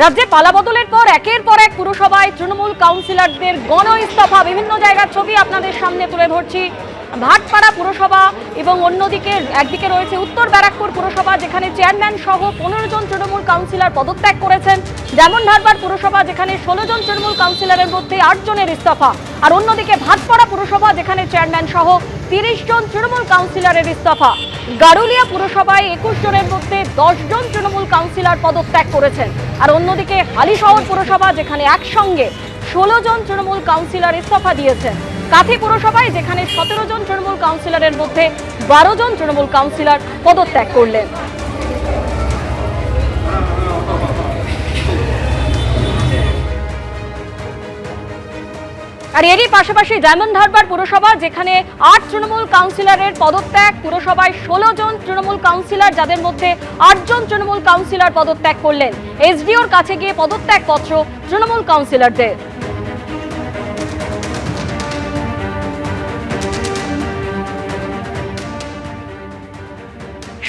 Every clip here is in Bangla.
রাজ্যে পালাবদলের পর একের পর এক পুরসভায় তৃণমূল কাউন্সিলরদের গণ ইস্তফা। বিভিন্ন জায়গার ছবি আপনাদের সামনে তুলে ধরছি। ভাটপাড়া পুরসভা এবং অন্যদিকে একদিকে রয়েছে উত্তর ব্যারাকপুর পুরসভা, যেখানে চেয়ারম্যান সহ 15 জন তৃণমূল কাউন্সিলর পদত্যাগ করেছেন। ডায়মন্ড হারবার পুরসভা, যেখানে 16 জন তৃণমূল কাউন্সিলরের মধ্যে 8 জনের ইস্তফা। আর অন্যদিকে ভাটপাড়া পুরসভা, যেখানে চেয়ারম্যান সহ 30 জন তৃণমূল কাউন্সিলরের ইস্তফা। গারুলিয়া পুরসভায় 21 জনের মধ্যে 10 জন তৃণমূল কাউন্সিলর পদত্যাগ করেছেন। আর অন্যদিকে হালিশহর পুরসভা, যেখানে একসঙ্গে 16 জন তৃণমূল কাউন্সিলর ইস্তফা দিয়েছেন। কাথি পুরসভায়, যেখানে 17 জন তৃণমূল কাউন্সিলরের মধ্যে 12 জন তৃণমূল কাউন্সিলর পদত্যাগ করলেন। আর এরই পাশাপাশি ডায়মন্ড হারবার পুরসভা, যেখানে 8 তৃণমূল কাউন্সিলরের পদত্যাগ। পুরসভায় 16 জন তৃণমূল কাউন্সিলর, যাদের মধ্যে 8 জন তৃণমূল কাউন্সিলর পদত্যাগ করলেন। এসডিওর কাছে গিয়ে পদত্যাগ পত্র তৃণমূল কাউন্সিলরদের।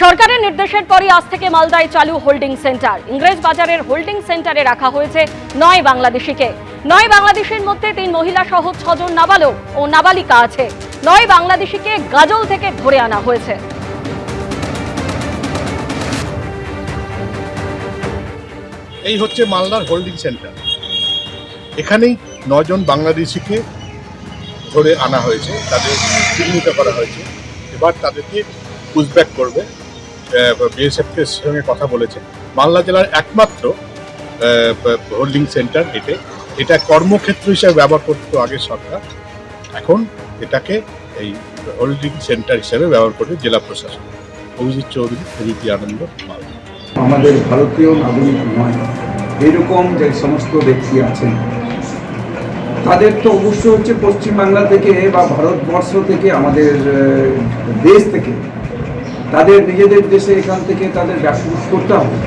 সরকারের নির্দেশের পরই আজ থেকে মালদায় চালু হোল্ডিং সেন্টার। ইংরেজ বাজারের হোল্ডিং সেন্টারে রাখা হয়েছে 9 বাংলাদেশিকে। 9 বাংলাদেশের মধ্যে 3 মহিলা সহ 6 জন নাবালক ও নাবালিকা আছে। 9 বাংলাদেশিকে গাজল থেকে ধরে আনা হয়েছে। এই হচ্ছে মালদার হোল্ডিং সেন্টার। এখানেই 9 জন বাংলাদেশিকে ধরে আনা হয়েছে, তাদের চিহ্নিত করা হয়েছে। এবার তাদেরকে পুশব্যাক করবে। বিএসএফের সঙ্গে কথা বলেছে। মালদা জেলার একমাত্র হোল্ডিং সেন্টার এটা কর্মক্ষেত্র হিসেবে ব্যবহার করতো আগের সরকার। এখন এটাকে এই হোল্ডিং সেন্টার হিসেবে ব্যবহার করবে জেলা প্রশাসন। অভিজিৎ চৌধুরী, এবিপি আনন্দ, মালদা। আমাদের ভারতীয় নাগরিক নয় এরকম যে সমস্ত ব্যক্তি আছেন, তাদের তো অবশ্য হচ্ছে পশ্চিমবাংলা থেকে বা ভারতবর্ষ থেকে, আমাদের দেশ থেকে, তাদের নিজেদের দেশে এখান থেকে তাদের ব্যাসবাস করতে হবে।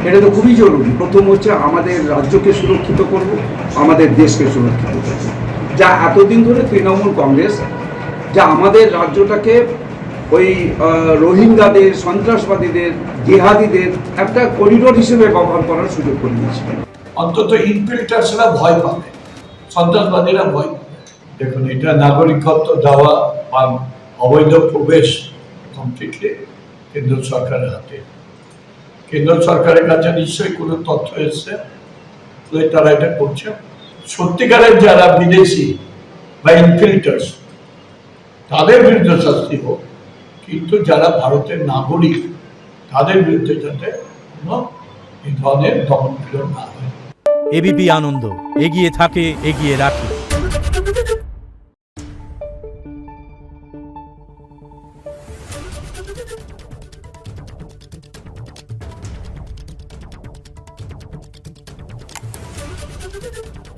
এটা তো খুবই জরুরি। প্রথম হচ্ছে আমাদের রাজ্যকে সুরক্ষিত করব, আমাদের দেশকে সুরক্ষিত করব। যা এতদিন ধরে তৃণমূল কংগ্রেস যা আমাদের রাজ্যটাকে ওই রোহিঙ্গাদের, সন্ত্রাসবাদীদের, জিহাদিদের একটা করিডোর হিসেবে ব্যবহার করার সুযোগ করে দিয়েছিল। অন্তত ইনফিল্ট্রেশনরা ভয় পাবে, সন্ত্রাসবাদীরা ভয় পাবে। দেখুন, এটা নাগরিকত্ব দেওয়া বা অবৈধ প্রবেশ কমপ্লিটলি কেন্দ্র সরকারের হাতে। কেন্দ্র সরকারের কাছে নিশ্চয়ই কোনো তথ্য এসছে, তারা এটা করছে। সত্যিকারের যারা বিদেশি বা ইনফিল্টার্স, তাদের বিরুদ্ধে শাস্তি হোক, কিন্তু যারা ভারতের নাগরিক তাদের বিরুদ্ধে যাতে কোনো এই ধরনের দমন-পীড়ন না হয়। এবিপি আনন্দ, এগিয়ে থাকে, এগিয়ে রাখে। Thank you.